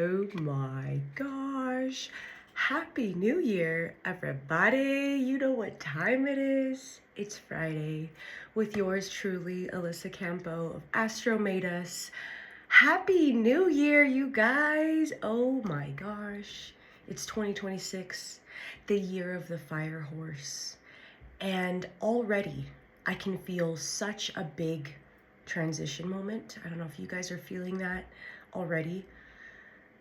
Oh my gosh. Happy New Year, everybody. You know what time it is. It's Friday with yours truly, Alyssa Campo of Astromadeus. Happy New Year, you guys. Oh my gosh. It's 2026, the year of the fire horse. And already I can feel such a big transition moment. I don't know if you guys are feeling that already.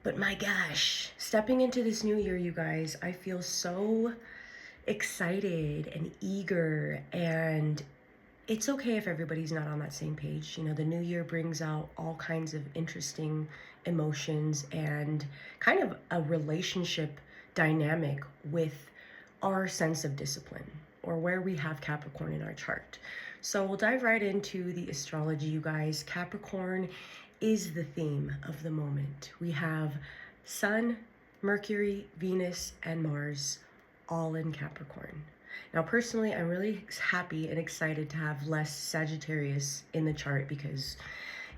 But my gosh, stepping into this new year, you guys, I feel so excited and eager. And it's okay if everybody's not on that same page. You know, the new year brings out all kinds of interesting emotions and kind of a relationship dynamic with our sense of discipline or where we have Capricorn in our chart. So we'll dive right into the astrology, you guys. Capricorn is the theme of the moment. We have Sun, Mercury, Venus, and Mars all in Capricorn. Now, personally, I'm really happy and excited to have less Sagittarius in the chart because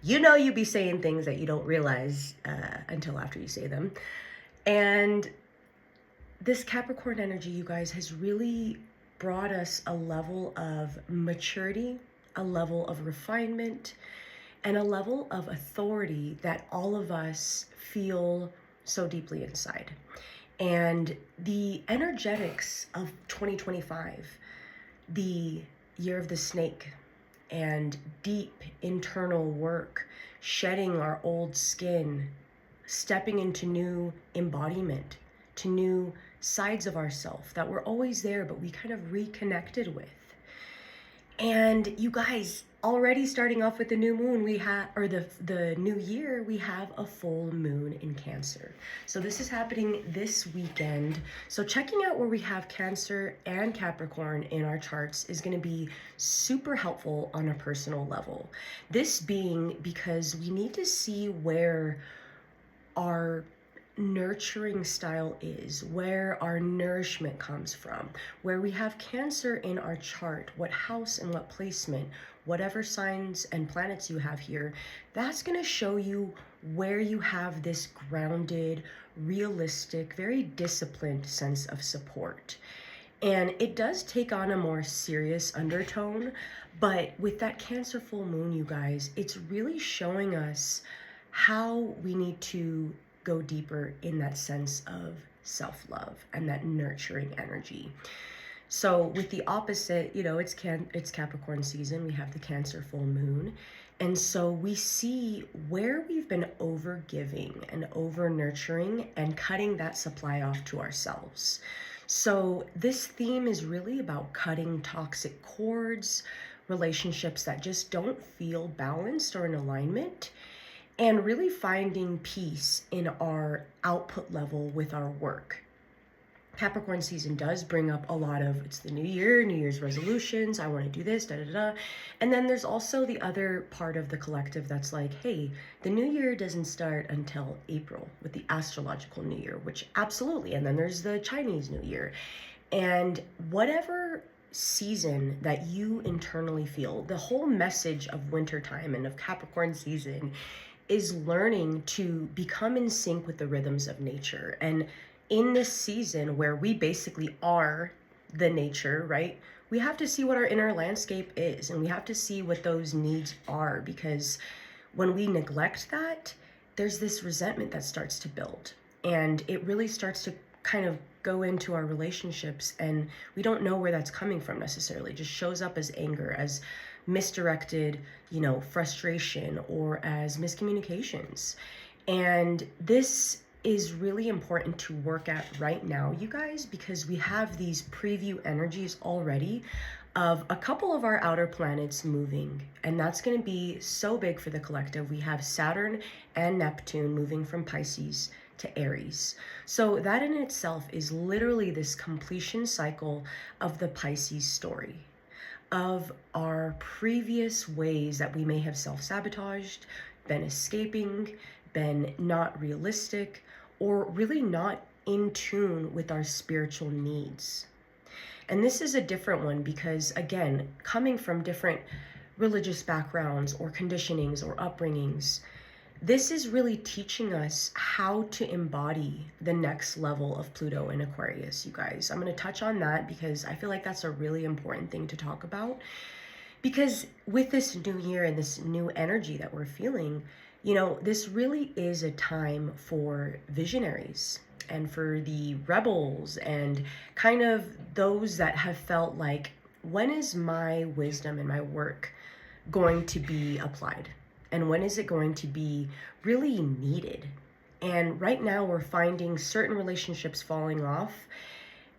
you be saying things that you don't realize until after you say them. And this Capricorn energy, you guys, has really brought us a level of maturity, a level of refinement, and a level of authority that all of us feel so deeply inside. And the energetics of 2025, the year of the snake, and deep internal work, shedding our old skin, stepping into new embodiment, to new sides of ourselves that were always there, but we kind of reconnected with. And you guys, already starting off with the new moon, we have, or the new year, we have a full moon in Cancer. So this is happening this weekend. So checking out where we have Cancer and Capricorn in our charts is going to be super helpful on a personal level. This being because we need to see where our nurturing style is, where our nourishment comes from. Where we have Cancer in our chart, what house and what placement, whatever signs and planets you have here, that's going to show you where you have this grounded, realistic, very disciplined sense of support. And it does take on a more serious undertone, but with that Cancer full moon, you guys, it's really showing us how we need to go deeper in that sense of self-love and that nurturing energy. So with the opposite, it's Capricorn season. We have the Cancer full moon. And so we see where we've been over giving and over nurturing and cutting that supply off to ourselves. So this theme is really about cutting toxic cords, relationships that just don't feel balanced or in alignment, and really finding peace in our output level with our work. Capricorn season does bring up a lot of, it's the new year, New Year's resolutions, I want to do this, da-da-da. And then there's also the other part of the collective that's like, hey, the new year doesn't start until April with the astrological new year, which absolutely. And then there's the Chinese New Year. And whatever season that you internally feel, the whole message of wintertime and of Capricorn season is learning to become in sync with the rhythms of nature. And in this season where we basically are the nature, right? We have to see what our inner landscape is, and we have to see what those needs are, because when we neglect that, there's this resentment that starts to build, and it really starts to kind of go into our relationships, and we don't know where that's coming from necessarily. It just shows up as anger, as misdirected, frustration, or as miscommunications. And this is really important to work at right now, you guys, because we have these preview energies already of a couple of our outer planets moving, and that's going to be so big for the collective. We have Saturn and Neptune moving from Pisces to Aries. So that in itself is literally this completion cycle of the Pisces story, of our previous ways that we may have self-sabotaged, been escaping, been not realistic, or really not in tune with our spiritual needs. And this is a different one because, again, coming from different religious backgrounds or conditionings or upbringings, this is really teaching us how to embody the next level of Pluto in Aquarius, you guys. I'm going to touch on that because I feel like that's a really important thing to talk about. Because with this new year and this new energy that we're feeling, you know, this really is a time for visionaries and for the rebels and kind of those that have felt like, when is my wisdom and my work going to be applied? And when is it going to be really needed? And right now we're finding certain relationships falling off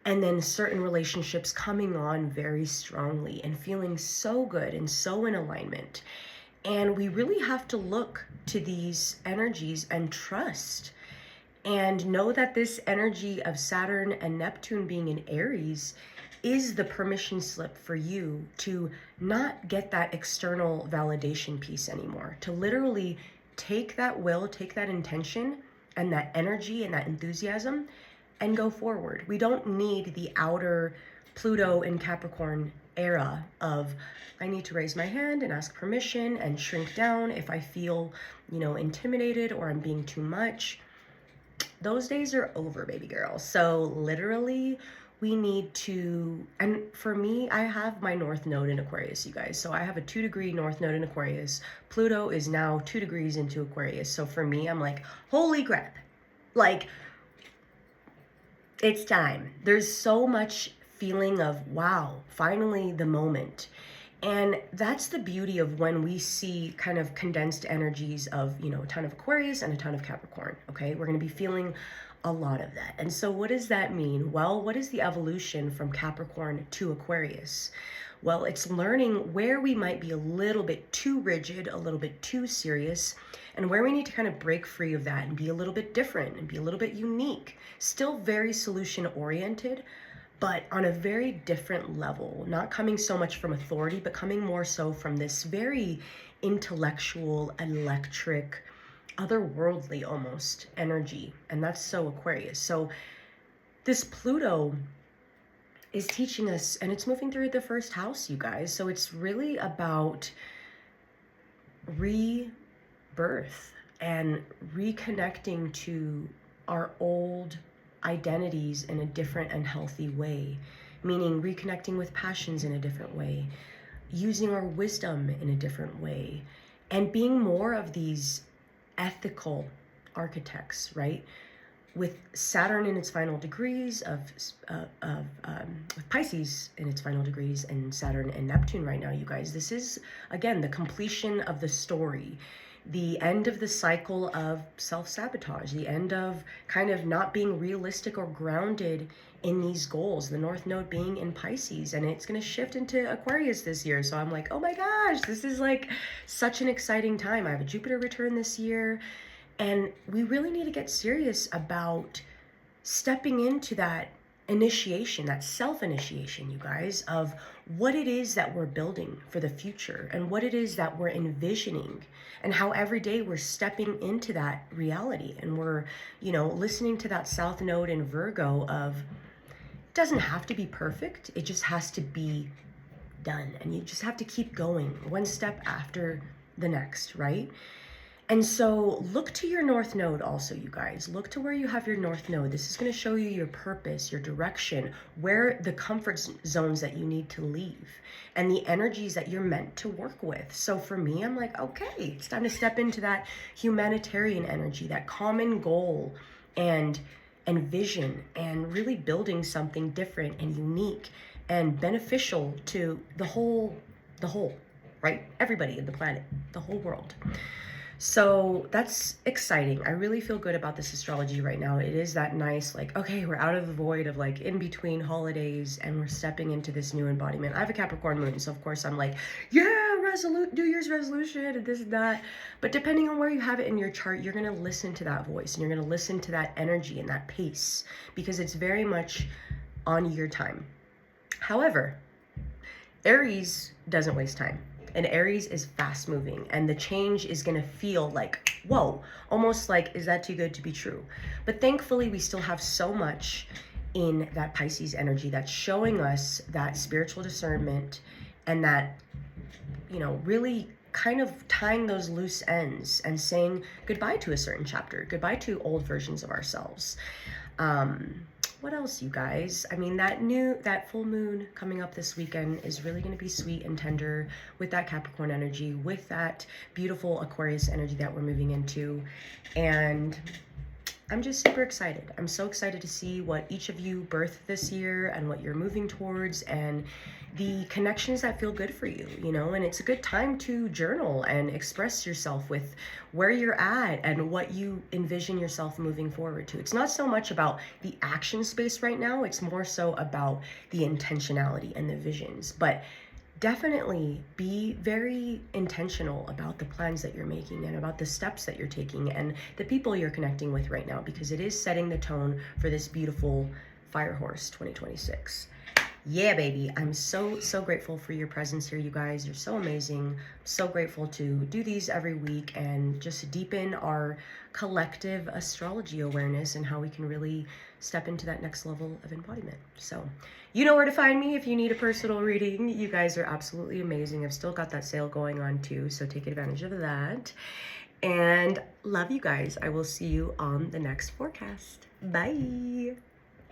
and then certain relationships coming on very strongly and feeling so good and so in alignment. And we really have to look to these energies and trust and know that this energy of Saturn and Neptune being in Aries is the permission slip for you to not get that external validation piece anymore, to literally take that will, take that intention and that energy and that enthusiasm and go forward. We don't need the outer Pluto in Capricorn era of, I need to raise my hand and ask permission and shrink down if I feel, you know, intimidated or I'm being too much. Those days are over, baby girl. So literally, we need to, and for me, I have my North Node in Aquarius, you guys. So I have a 2-degree North Node in Aquarius. Pluto is now 2 degrees into Aquarius. So for me, I'm like, holy crap. Like, it's time. There's so much feeling of, wow, finally the moment. And that's the beauty of when we see kind of condensed energies of, you know, a ton of Aquarius and a ton of Capricorn, okay? We're going to be feeling a lot of that. And so what does that mean? Well, what is the evolution from Capricorn to Aquarius? Well, it's learning where we might be a little bit too rigid, a little bit too serious, and where we need to kind of break free of that and be a little bit different and be a little bit unique. Still very solution oriented, but on a very different level, not coming so much from authority, but coming more so from this very intellectual, electric, otherworldly almost energy. And that's so Aquarius. So this Pluto is teaching us, and it's moving through the first house, you guys. So it's really about rebirth and reconnecting to our old identities in a different and healthy way, meaning reconnecting with passions in a different way, using our wisdom in a different way, and being more of these ethical architects, right? With Saturn in its final degrees with Pisces in its final degrees and Saturn and Neptune right now, you guys, this is, again, the completion of the story, the end of the cycle of self-sabotage, the end of kind of not being realistic or grounded in these goals, the North Node being in Pisces, and it's going to shift into Aquarius this year. So I'm like, oh my gosh, this is like such an exciting time. I have a Jupiter return this year, and we really need to get serious about stepping into that initiation, that self-initiation, you guys, of what it is that we're building for the future and what it is that we're envisioning, and how every day we're stepping into that reality and we're, you know, listening to that South Node in Virgo of, it doesn't have to be perfect, it just has to be done, and you just have to keep going one step after the next, right? And so look to your North Node also, you guys. Look to where you have your North Node. This is going to show you your purpose, your direction, where the comfort zones that you need to leave, and the energies that you're meant to work with. So for me, I'm like, okay, it's time to step into that humanitarian energy, that common goal and vision, and really building something different and unique and beneficial to the whole, right? Everybody in the planet, the whole world. So that's exciting. I really feel good about this astrology right now. It is that nice, like, okay, we're out of the void of like in between holidays and we're stepping into this new embodiment. I have a Capricorn moon, so of course I'm like, yeah, New Year's resolution and this and that. But depending on where you have it in your chart, you're going to listen to that voice and you're going to listen to that energy and that pace, because it's very much on your time. However, Aries doesn't waste time. And Aries is fast moving, and the change is going to feel like, whoa, almost like, is that too good to be true? But thankfully, we still have so much in that Pisces energy that's showing us that spiritual discernment and that, you know, really kind of tying those loose ends and saying goodbye to a certain chapter, goodbye to old versions of ourselves. What else, you guys? I mean, that full moon coming up this weekend is really going to be sweet and tender with that Capricorn energy, with that beautiful Aquarius energy that we're moving into. And I'm just super excited. I'm so excited to see what each of you birth this year and what you're moving towards and the connections that feel good for you, you know. And it's a good time to journal and express yourself with where you're at and what you envision yourself moving forward to. It's not so much about the action space right now, it's more so about the intentionality and the visions. But definitely be very intentional about the plans that you're making and about the steps that you're taking and the people you're connecting with right now, because it is setting the tone for this beautiful Fire Horse 2026. Yeah, baby. I'm so grateful for your presence here, you guys. You're so amazing. I'm so grateful to do these every week and just deepen our collective astrology awareness and how we can really step into that next level of embodiment. So you know where to find me if you need a personal reading. You guys are absolutely amazing. I've still got that sale going on too, so take advantage of that. And love you guys. I will see you on the next forecast. Bye.